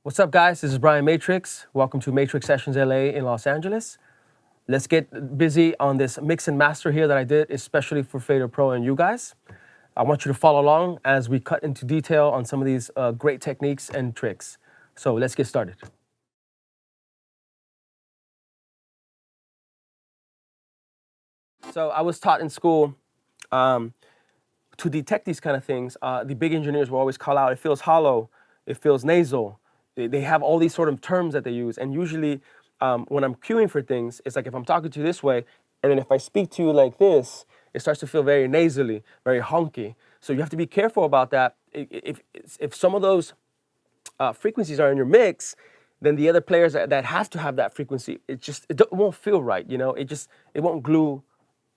What's up, guys? This is Brian Matrix. Welcome to Matrix Sessions LA in Los Angeles. Let's get busy on this mix and master here that I did, especially for FaderPro and you guys. I want you to follow along as we cut into detail on some of these great techniques and tricks. So let's get started. So I was taught in school to detect these kind of things. The big engineers will always call out, it feels hollow, it feels nasal. They have all these sort of terms that they use. And usually when I'm cueing for things, it's like if I'm talking to you this way, and then if I speak to you like this, it starts to feel very nasally, very honky. So you have to be careful about that. If some of those frequencies are in your mix, then the other players that have to have that frequency, it won't feel right, you know? It won't glue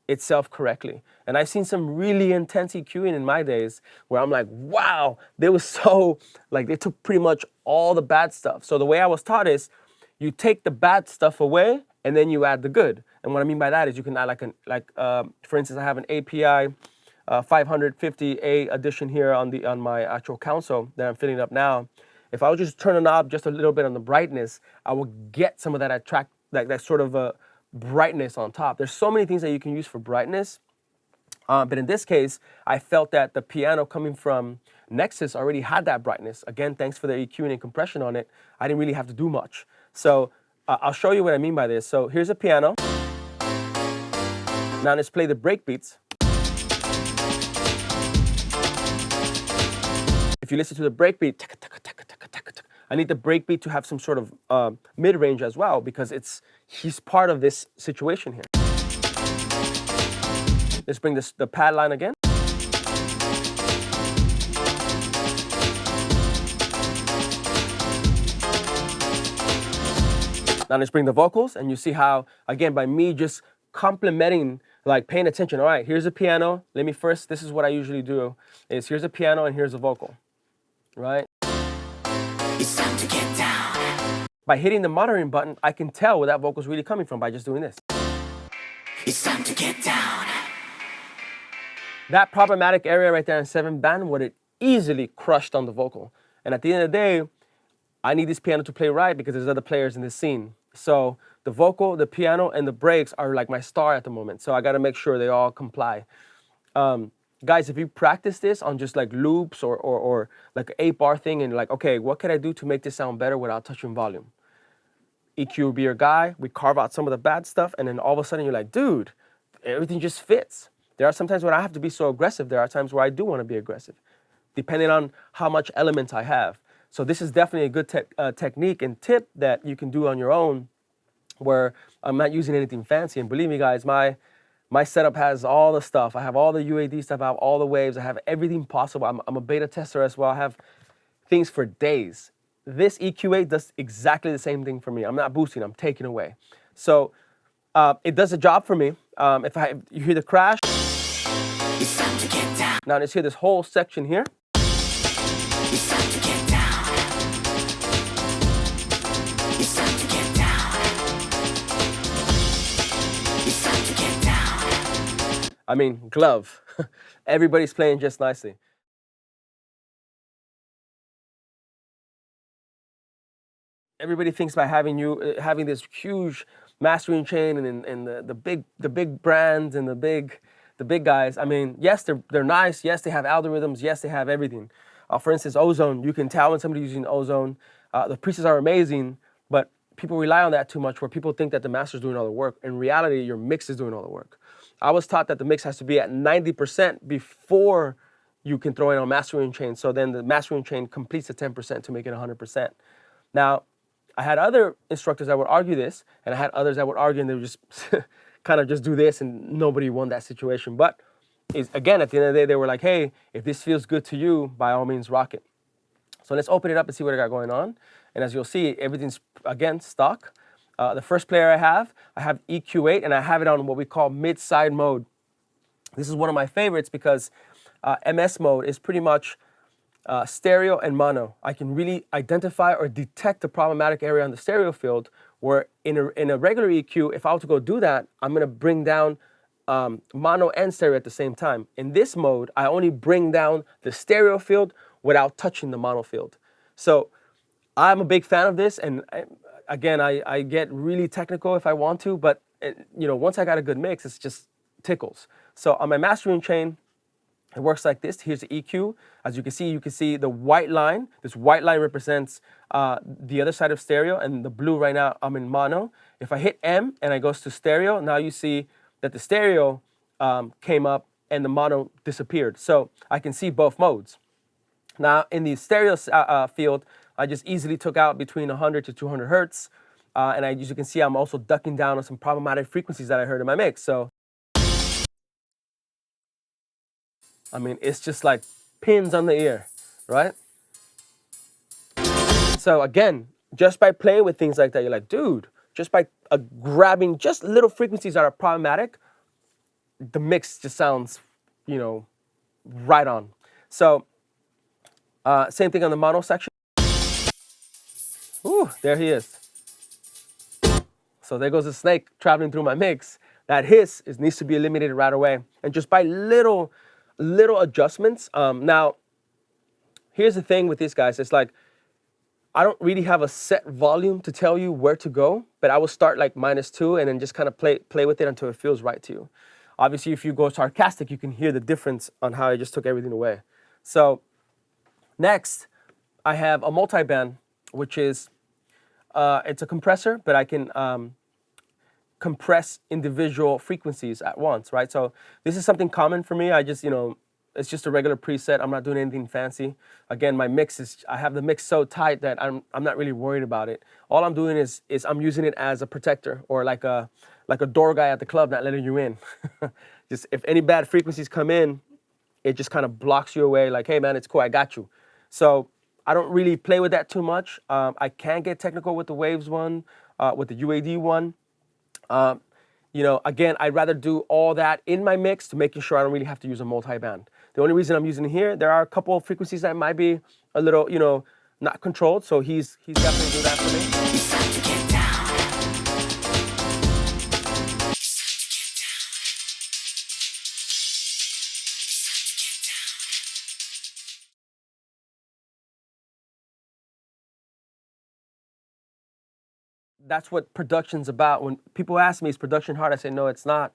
itself correctly. And I've seen some really intense EQing in my days where I'm like, wow, they were so, like they took pretty much all the bad stuff. So the way I was taught is you take the bad stuff away and then you add the good. And what I mean by that is you can add for instance, I have an API 550A edition here on my actual console that I'm filling up now. If I would just turn a knob just a little bit on the brightness, I will get some of that that sort of brightness on top. There's so many things that you can use for brightness. But in this case, I felt that the piano coming from Nexus already had that brightness. Again, thanks for the EQing and compression on it. I didn't really have to do much. So I'll show you what I mean by this. So here's a piano. Now let's play the breakbeats. If you listen to the breakbeat, I need the breakbeat to have some sort of mid-range as well because he's part of this situation here. Let's bring the pad line again. Now let's bring the vocals, and you see how, again, by me just complementing, like paying attention. All right, here's a piano. This is what I usually do, is here's a piano and here's a vocal, right? It's time to get down. By hitting the monitoring button, I can tell where that vocal is really coming from by just doing this. It's time to get down. That problematic area right there in 7-band would have easily crushed on the vocal. And at the end of the day, I need this piano to play right because there's other players in this scene. So the vocal, the piano, and the breaks are like my star at the moment. So I got to make sure they all comply. Guys, if you practice this on just like loops or like an 8-bar thing and like, okay, what can I do to make this sound better without touching volume? EQ will be your guy. We carve out some of the bad stuff, and then all of a sudden you're like, dude, everything just fits. There are sometimes when I have to be so aggressive. There are times where I do want to be aggressive, depending on how much element I have. So this is definitely a good technique and tip that you can do on your own, where I'm not using anything fancy. And believe me, guys, my setup has all the stuff. I have all the UAD stuff. I have all the waves. I have everything possible. I'm a beta tester as well. I have things for days. This EQ8 does exactly the same thing for me. I'm not boosting. I'm taking away. So it does a job for me. If you hear the crash, it's time to get down. Now let's hear this whole section here. It's time to get down. It's time to get down. It's time to get down. I mean, glove. Everybody's playing just nicely. Everybody thinks by having this huge mastering chain and the big brands and the big guys. I mean, yes, they're nice. Yes, they have algorithms. Yes, they have everything. For instance, Ozone. You can tell when somebody's using Ozone. The presets are amazing, but people rely on that too much, where people think that the master's doing all the work. In reality, your mix is doing all the work. I was taught that the mix has to be at 90% before you can throw in a mastering chain. So then the mastering chain completes the 10% to make it 100%. Now, I had other instructors that would argue this, and I had others that would argue and they would just kind of just do this, and nobody won that situation. But again, at the end of the day, they were like, hey, if this feels good to you, by all means, rock it. So let's open it up and see what I got going on. And as you'll see, everything's, again, stock. The first player I have EQ8, and I have it on what we call mid-side mode. This is one of my favorites because MS mode is pretty much stereo and mono. I can really identify or detect the problematic area on the stereo field, where in a regular EQ, if I were to go do that, I'm going to bring down mono and stereo at the same time. In this mode, I only bring down the stereo field without touching the mono field. So I'm a big fan of this, and again, I get really technical if I want to, but once I got a good mix, it's just tickles. So on my mastering chain, it works like this. Here's the EQ. As you can see the white line. This white line represents the other side of stereo, and the blue right now, I'm in mono. If I hit M and I goes to stereo, now you see that the stereo came up and the mono disappeared. So I can see both modes. Now in the stereo field, I just easily took out between 100 to 200 hertz. And as you can see, I'm also ducking down on some problematic frequencies that I heard in my mix. So, I mean, it's just like pins on the ear, right? So again, just by playing with things like that, you're like, dude, just by grabbing just little frequencies that are problematic, the mix just sounds, right on. So same thing on the mono section. Ooh, there he is. So there goes the snake traveling through my mix. That hiss needs to be eliminated right away. And just by little adjustments. Now, here's the thing with these guys. It's like, I don't really have a set volume to tell you where to go, but I will start like -2 and then just kind of play with it until it feels right to you. Obviously, if you go sarcastic, you can hear the difference on how I just took everything away. So next, I have a multiband, which is, it's a compressor, but I can compress individual frequencies at once, right? So this is something common for me. I just, it's just a regular preset. I'm not doing anything fancy. Again, my mix is, I have the mix so tight that I'm not really worried about it. All I'm doing is I'm using it as a protector, or like a door guy at the club not letting you in. Just if any bad frequencies come in, it just kind of blocks you away, like, hey man, it's cool, I got you. So I don't really play with that too much. I can get technical with the waves one, with the UAD one. Again, I'd rather do all that in my mix to making sure I don't really have to use a multi-band. The only reason I'm using it here, there are a couple of frequencies that might be a little, not controlled. So he's definitely doing that for me. It's time to get down. That's what production's about. When people ask me, is production hard? I say, no, it's not.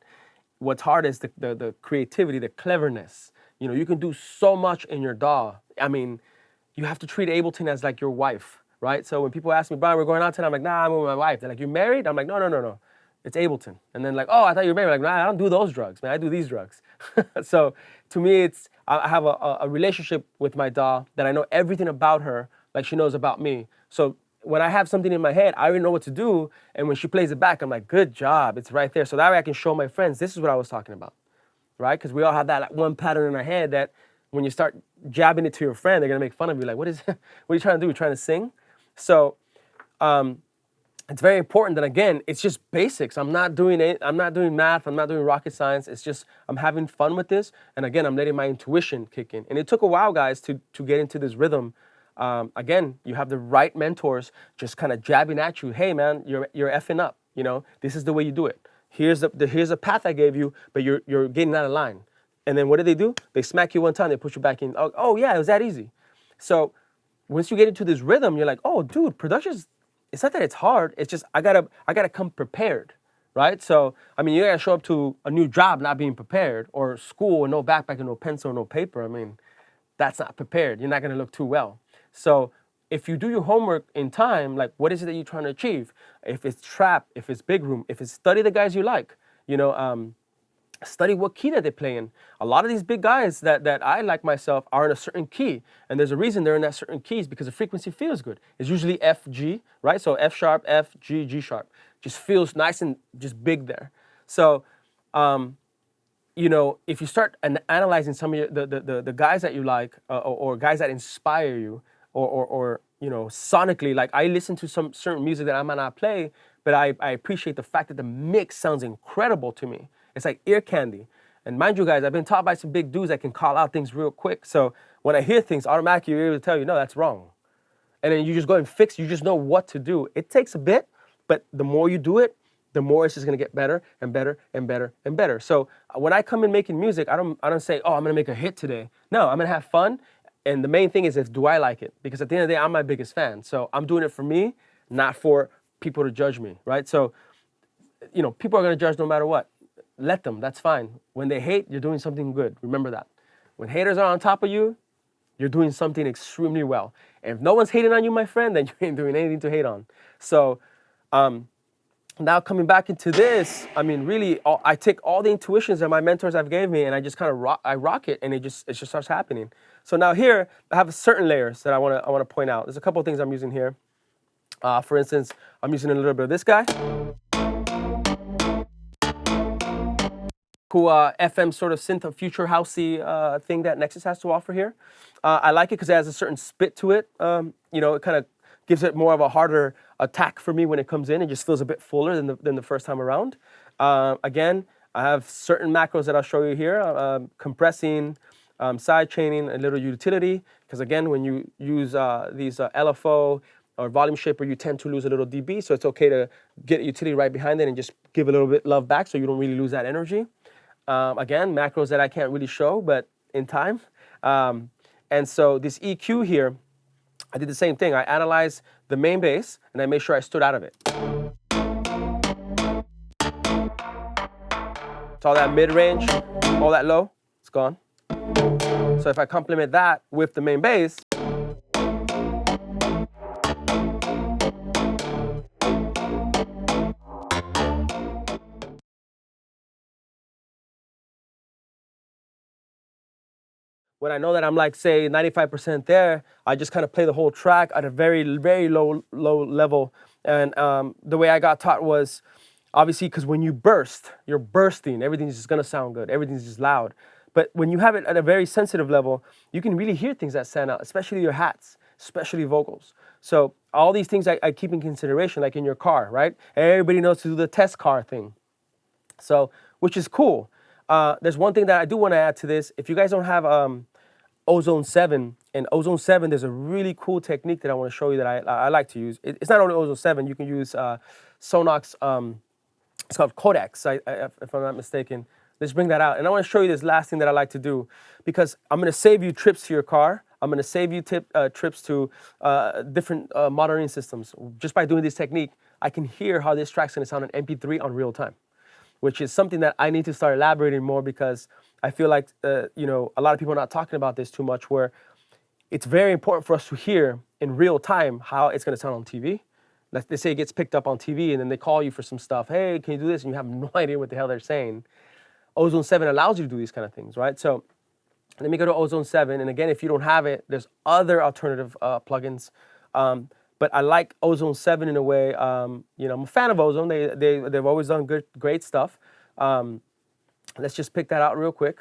What's hard is the creativity, the cleverness. You can do so much in your DAW. I mean, you have to treat Ableton as like your wife, right? So when people ask me, Brian, we're going out tonight, I'm like, nah, I'm with my wife. They're like, you married? I'm like, no. It's Ableton. And then like, oh, I thought you were married. I'm like, nah, I don't do those drugs, man. I do these drugs. So to me, I have a relationship with my DAW that I know everything about her, like she knows about me. So when I have something in my head, I already know what to do. And when she plays it back, I'm like, good job. It's right there. So that way I can show my friends, this is what I was talking about, right? Because we all have that like, one pattern in our head that when you start jabbing it to your friend, they're going to make fun of you. Like, what are you trying to do? You're trying to sing? So it's very important that, again, it's just basics. I'm not doing math. I'm not doing rocket science. It's just I'm having fun with this. And again, I'm letting my intuition kick in. And it took a while, guys, to get into this rhythm. Again, you have the right mentors just kind of jabbing at you. Hey, man, you're effing up. This is the way you do it. Here's a path I gave you, but you're getting out of line. And then what do? They smack you one time, they push you back in. Oh yeah, it was that easy. So once you get into this rhythm, you're like, oh, dude, it's not that it's hard. It's just I gotta come prepared, right? So I mean, you gotta show up to a new job not being prepared, or school with no backpack and no pencil, no paper. I mean, that's not prepared. You're not gonna look too well. So if you do your homework in time, like what is it that you're trying to achieve? If it's trap, if it's big room, if it's study the guys you like, study what key that they play in. A lot of these big guys that I like myself are in a certain key, and there's a reason they're in that certain keys, because the frequency feels good. It's usually F, G, right? So F sharp, F, G, G sharp. Just feels nice and just big there. So, if you start analyzing some of the guys that you like, or guys that inspire you, or sonically, like I listen to some certain music that I might not play, but I appreciate the fact that the mix sounds incredible to me. It's like ear candy. And mind you guys, I've been taught by some big dudes that can call out things real quick. So when I hear things, automatically you're able to tell you, no, that's wrong. And then you just go and fix, you just know what to do. It takes a bit, but the more you do it, the more it's just gonna get better and better and better and better. So when I come in making music, I don't say, oh, I'm gonna make a hit today. No, I'm gonna have fun. And the main thing is, do I like it? Because at the end of the day, I'm my biggest fan. So I'm doing it for me, not for people to judge me, right? So, you know, people are gonna judge no matter what. Let them, that's fine. When they hate, you're doing something good. Remember that. When haters are on top of you, you're doing something extremely well. And if no one's hating on you, my friend, then you ain't doing anything to hate on. So now coming back into this, I mean, really, I take all the intuitions that my mentors have gave me, and I just kind of rock it, and it just starts happening. So now here, I have certain layers that I want to point out. There's a couple of things I'm using here. For instance, I'm using a little bit of this guy, cool FM sort of synth future housey thing that Nexus has to offer here. I like it because it has a certain spit to it. You know, it kind of gives it more of a harder attack for me when it comes in. It just feels a bit fuller than the first time around. Again, I have certain macros that I'll show you here. Compressing, side chaining, a little utility. Because again, when you use these LFO or volume shaper, you tend to lose a little dB. So it's okay to get utility right behind it and just give a little bit love back so you don't really lose that energy. Again, macros that I can't really show, but in time. And so this EQ here, I did the same thing. I analyzed the main bass, and I made sure I stood out of it. So all that mid-range, all that low, it's gone. So if I complement that with the main bass, when I know that I'm like, say, 95% there, I just kind of play the whole track at a very, very low level. And the way I got taught was, obviously, because when you burst, you're bursting. Everything's just gonna sound good. Everything's just loud. But when you have it at a very sensitive level, you can really hear things that stand out, especially your hats, especially vocals. So all these things I keep in consideration, like in your car, right? Everybody knows to do the test car thing. So, which is cool. There's one thing that I do want to add to this. If you guys don't have Ozone 7, and Ozone 7, there's a really cool technique that I want to show you that I like to use. It's not only Ozone 7, you can use Sonox, it's called codecs, if I'm not mistaken. Let's bring that out. And I want to show you this last thing that I like to do, because I'm going to save you trips to your car. I'm going to save you trips to different monitoring systems. Just by doing this technique, I can hear how this track's going to sound in MP3 on real time, which is something that I need to start elaborating more, because I feel like, you know, a lot of people are not talking about this too much, where it's very important for us to hear in real time how it's going to sound on TV. Like they say it gets picked up on TV, and then they call you for some stuff. Hey, can you do this? And you have no idea what the hell they're saying. Ozone 7 allows you to do these kind of things, right? So let me go to Ozone 7. And again, if you don't have it, there's other alternative plugins. But I like Ozone 7 in a way. You know, I'm a fan of Ozone. They've always done great stuff. Let's just pick that out real quick.